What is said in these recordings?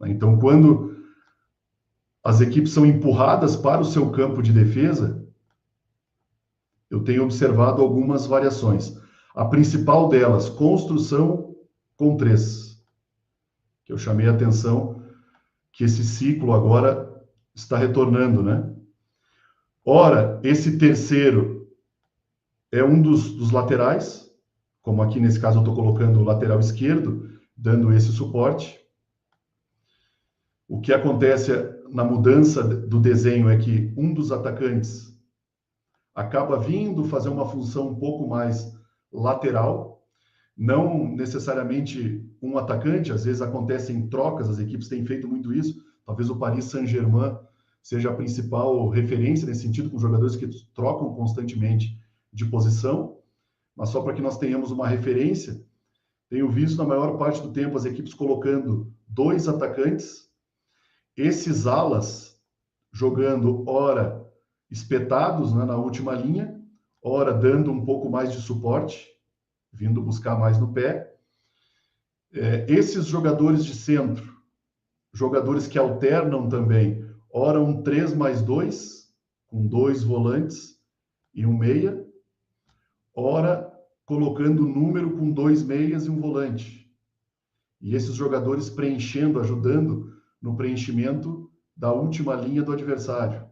Então, quando as equipes são empurradas para o seu campo de defesa, eu tenho observado algumas variações. A principal delas, construção com 3, que eu chamei a atenção que esse ciclo agora está retornando, né? Ora, esse terceiro é um dos laterais, como aqui nesse caso eu estou colocando o lateral esquerdo, dando esse suporte. O que acontece na mudança do desenho é que um dos atacantes acaba vindo fazer uma função um pouco mais lateral, não necessariamente um atacante, às vezes acontecem trocas, as equipes têm feito muito isso, talvez o Paris Saint-Germain seja a principal referência nesse sentido, com jogadores que trocam constantemente de posição, mas só para que nós tenhamos uma referência, tenho visto na maior parte do tempo as equipes colocando 2 atacantes, esses alas jogando ora espetados, né, na última linha, ora dando um pouco mais de suporte, vindo buscar mais no pé. Esses jogadores de centro, jogadores que alternam também, ora um 3+2, com 2 volantes e um meia, ora colocando o número com 2 meias e um volante. E esses jogadores preenchendo, ajudando no preenchimento da última linha do adversário.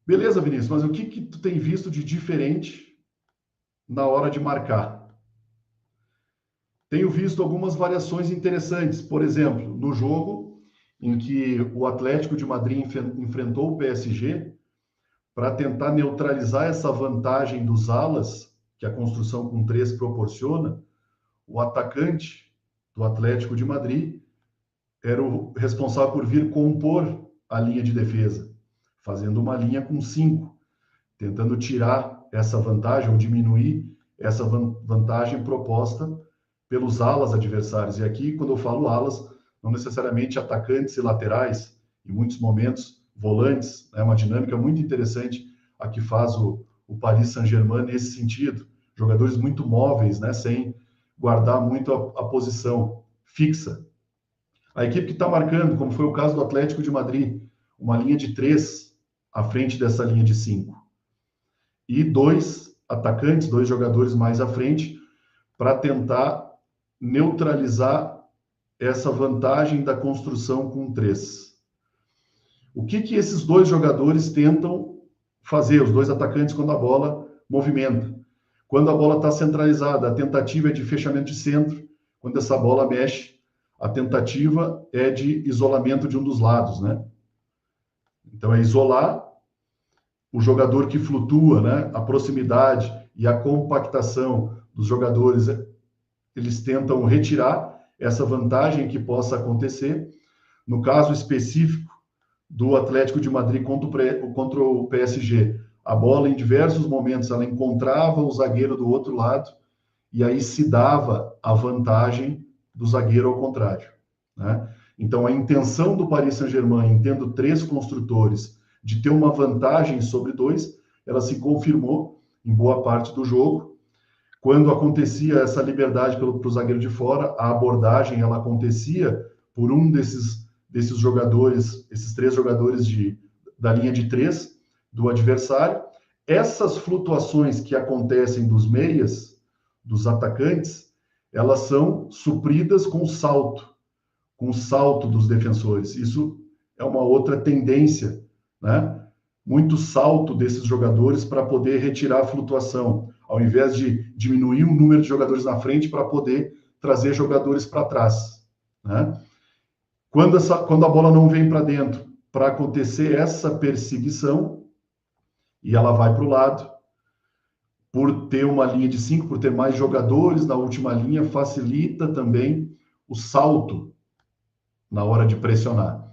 Beleza, Vinícius, mas o que tu tem visto de diferente na hora de marcar? Tenho visto algumas variações interessantes. Por exemplo, no jogo em que o Atlético de Madrid enfrentou o PSG, para tentar neutralizar essa vantagem dos alas, que a construção com 3 proporciona, o atacante do Atlético de Madrid era o responsável por vir compor a linha de defesa, fazendo uma linha com 5, tentando tirar essa vantagem ou diminuir essa vantagem proposta pelos alas adversários. E aqui, quando eu falo alas, não necessariamente atacantes e laterais, em muitos momentos volantes, é uma dinâmica muito interessante a que faz o Paris Saint-Germain nesse sentido. Jogadores muito móveis, né, sem guardar muito a posição fixa. A equipe que está marcando, como foi o caso do Atlético de Madrid, uma linha de 3 à frente dessa linha de 5. E 2 atacantes, 2 jogadores mais à frente, para tentar neutralizar essa vantagem da construção com 3. O que esses 2 jogadores tentam fazer, os 2 atacantes, quando a bola movimenta? Quando a bola está centralizada, a tentativa é de fechamento de centro. Quando essa bola mexe, a tentativa é de isolamento de um dos lados, né? Então, é isolar o jogador que flutua, né? A proximidade e a compactação dos jogadores, eles tentam retirar essa vantagem que possa acontecer. No caso específico do Atlético de Madrid contra o PSG, a bola em diversos momentos ela encontrava o zagueiro do outro lado e aí se dava a vantagem do zagueiro ao contrário, né? Então a intenção do Paris Saint-Germain, tendo 3 construtores, de ter uma vantagem sobre 2, ela se confirmou em boa parte do jogo. Quando acontecia essa liberdade para o zagueiro de fora, a abordagem ela acontecia por um desses jogadores, esses 3 jogadores da linha de 3 do adversário. Essas flutuações que acontecem dos meias, dos atacantes, elas são supridas com o salto dos defensores. Isso é uma outra tendência, né? Muito salto desses jogadores para poder retirar a flutuação, ao invés de diminuir o número de jogadores na frente para poder trazer jogadores para trás, né? Quando a bola não vem para dentro, para acontecer essa perseguição, e ela vai para o lado, por ter uma linha de 5, por ter mais jogadores na última linha, facilita também o salto na hora de pressionar.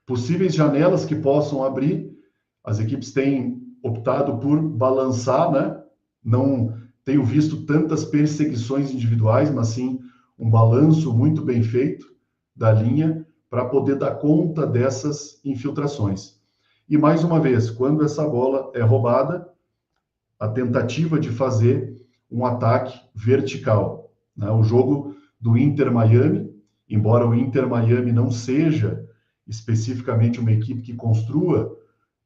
Possíveis janelas que possam abrir, as equipes têm optado por balançar, né? Não tenho visto tantas perseguições individuais, mas sim um balanço muito bem feito da linha para poder dar conta dessas infiltrações. E mais uma vez, quando essa bola é roubada, a tentativa de fazer um ataque vertical, né? O jogo do Inter Miami, embora o Inter Miami não seja especificamente uma equipe que construa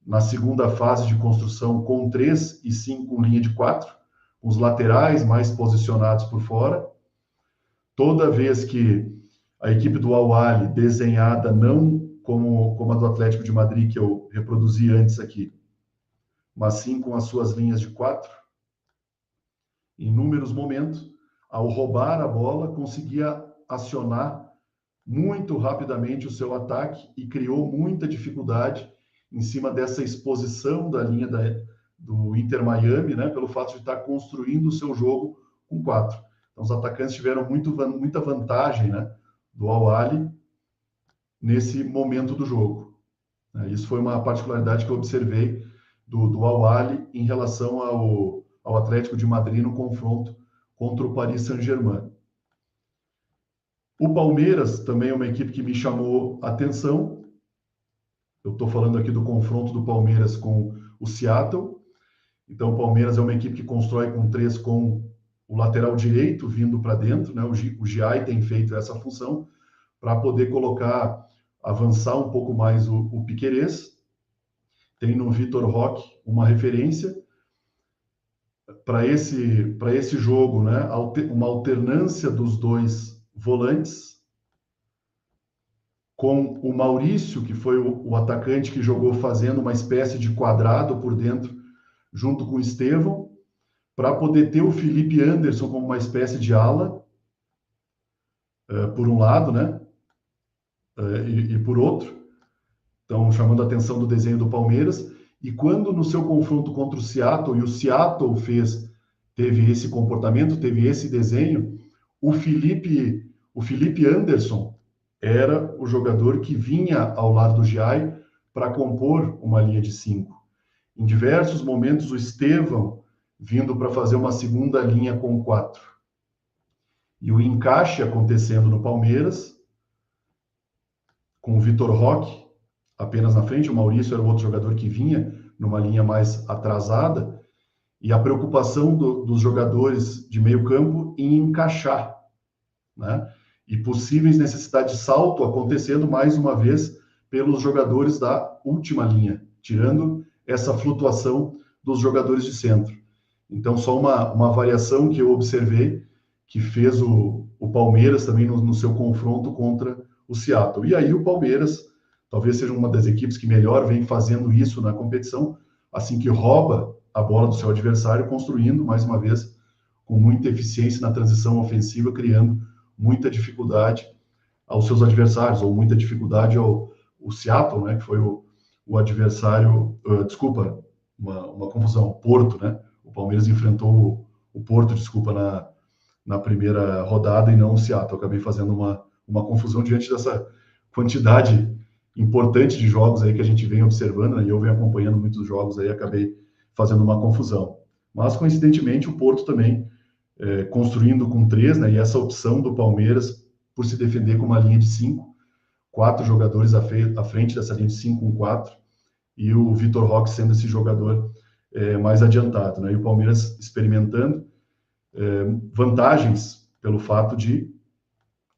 na segunda fase de construção com 3 e sim com linha de 4, com os laterais mais posicionados por fora. Toda vez que a equipe do Al-Ahly, desenhada não como a do Atlético de Madrid, que eu reproduzi antes aqui, mas sim com as suas linhas de 4, em inúmeros momentos, ao roubar a bola, conseguia acionar muito rapidamente o seu ataque e criou muita dificuldade em cima dessa exposição da linha do Inter Miami, né, pelo fato de estar construindo o seu jogo com 4. Então, os atacantes tiveram muita vantagem, né, do Al-Ahly nesse momento do jogo. Isso foi uma particularidade que eu observei do Al-Ahly em relação ao Atlético de Madrid no confronto contra o Paris Saint-Germain. O Palmeiras também é uma equipe que me chamou a atenção. Eu estou falando aqui do confronto do Palmeiras com o Seattle. Então, o Palmeiras é uma equipe que constrói com 3 com o lateral direito vindo para dentro, né? O Giai tem feito essa função para poder avançar um pouco mais o Piquerez. Tem no Vitor Roque uma referência para esse jogo, né? Uma alternância dos dois volantes, com o Maurício, que foi o atacante que jogou fazendo uma espécie de quadrado por dentro, junto com o Estevão, para poder ter o Felipe Anderson como uma espécie de ala, por um lado, né? E por outro. Então, chamando a atenção do desenho do Palmeiras. E quando no seu confronto contra o Seattle, e o Seattle teve esse comportamento, teve esse desenho, o Felipe Anderson era o jogador que vinha ao lado do Giai para compor uma linha de 5. Em diversos momentos, o Estevão vindo para fazer uma segunda linha com 4. E o encaixe acontecendo no Palmeiras, com o Vitor Roque apenas na frente, o Maurício era o outro jogador que vinha numa linha mais atrasada, e a preocupação dos jogadores de meio campo em encaixar, né? E possíveis necessidades de salto acontecendo mais uma vez pelos jogadores da última linha, tirando essa flutuação dos jogadores de centro. Então, só uma variação que eu observei, que fez o Palmeiras também no seu confronto contra o Seattle. E aí o Palmeiras talvez seja uma das equipes que melhor vem fazendo isso na competição, assim que rouba a bola do seu adversário, construindo, mais uma vez, com muita eficiência na transição ofensiva, criando muita dificuldade aos seus adversários, ou muita dificuldade ao Seattle, né, que foi o adversário, uma confusão, o Porto, né? O Palmeiras enfrentou o Porto, na primeira rodada e não o Seattle. Eu acabei fazendo uma confusão diante dessa quantidade importante de jogos aí que a gente vem observando, né? E eu venho acompanhando muitos jogos aí, acabei fazendo uma confusão. Mas, coincidentemente, o Porto também construindo com 3, né? E essa opção do Palmeiras por se defender com uma linha de 5, 4 jogadores à frente dessa linha de 5 com 4, e o Vitor Roque sendo esse jogador mais adiantado, né? E o Palmeiras experimentando vantagens pelo fato de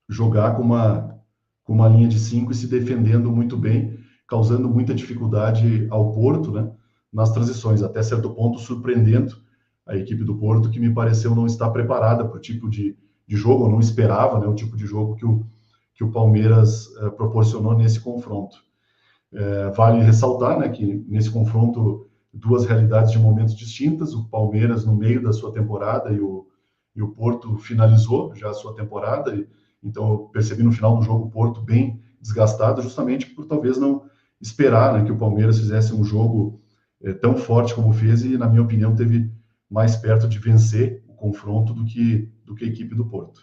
jogar com uma linha de 5 e se defendendo muito bem, causando muita dificuldade ao Porto, né, nas transições, até certo ponto surpreendendo a equipe do Porto, que me pareceu não estar preparada para o tipo de jogo, ou não esperava, né, o tipo de jogo que o Palmeiras proporcionou nesse confronto. Vale ressaltar, né, que nesse confronto, duas realidades de momentos distintas, o Palmeiras no meio da sua temporada e o Porto finalizou já a sua temporada, então eu percebi no final do jogo o Porto bem desgastado, justamente por talvez não esperar, né, que o Palmeiras fizesse um jogo tão forte como fez, e na minha opinião teve mais perto de vencer o confronto do que a equipe do Porto.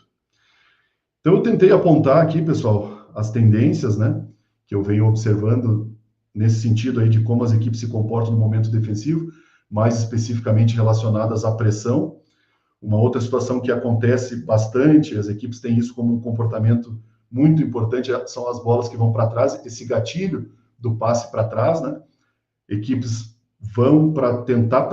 Então eu tentei apontar aqui, pessoal, as tendências, né, que eu venho observando nesse sentido aí de como as equipes se comportam no momento defensivo, mais especificamente relacionadas à pressão. Uma outra situação que acontece bastante, as equipes têm isso como um comportamento muito importante, são as bolas que vão para trás, esse gatilho do passe para trás, né? Equipes vão para tentar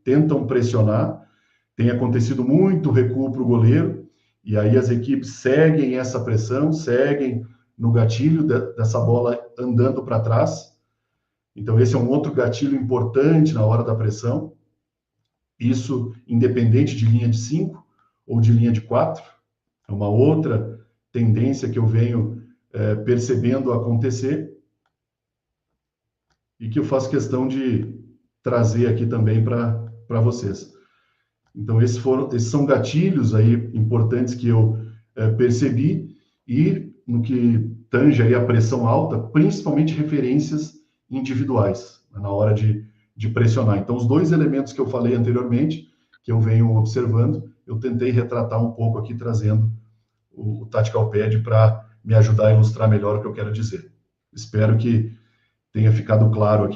tentam pressionar, tem acontecido muito recuo para o goleiro, E aí as equipes seguem essa pressão, seguem no gatilho dessa bola andando para trás. Então, esse é um outro gatilho importante na hora da pressão. Isso independente de linha de 5 ou de linha de 4. É uma outra tendência que eu venho percebendo acontecer e que eu faço questão de trazer aqui também para vocês. Então, esses são gatilhos aí importantes que eu percebi, e no que tange aí a pressão alta, principalmente referências individuais, na hora de pressionar. Então, os dois elementos que eu falei anteriormente, que eu venho observando, eu tentei retratar um pouco aqui, trazendo o Tactical Pad para me ajudar a ilustrar melhor o que eu quero dizer. Espero que tenha ficado claro aqui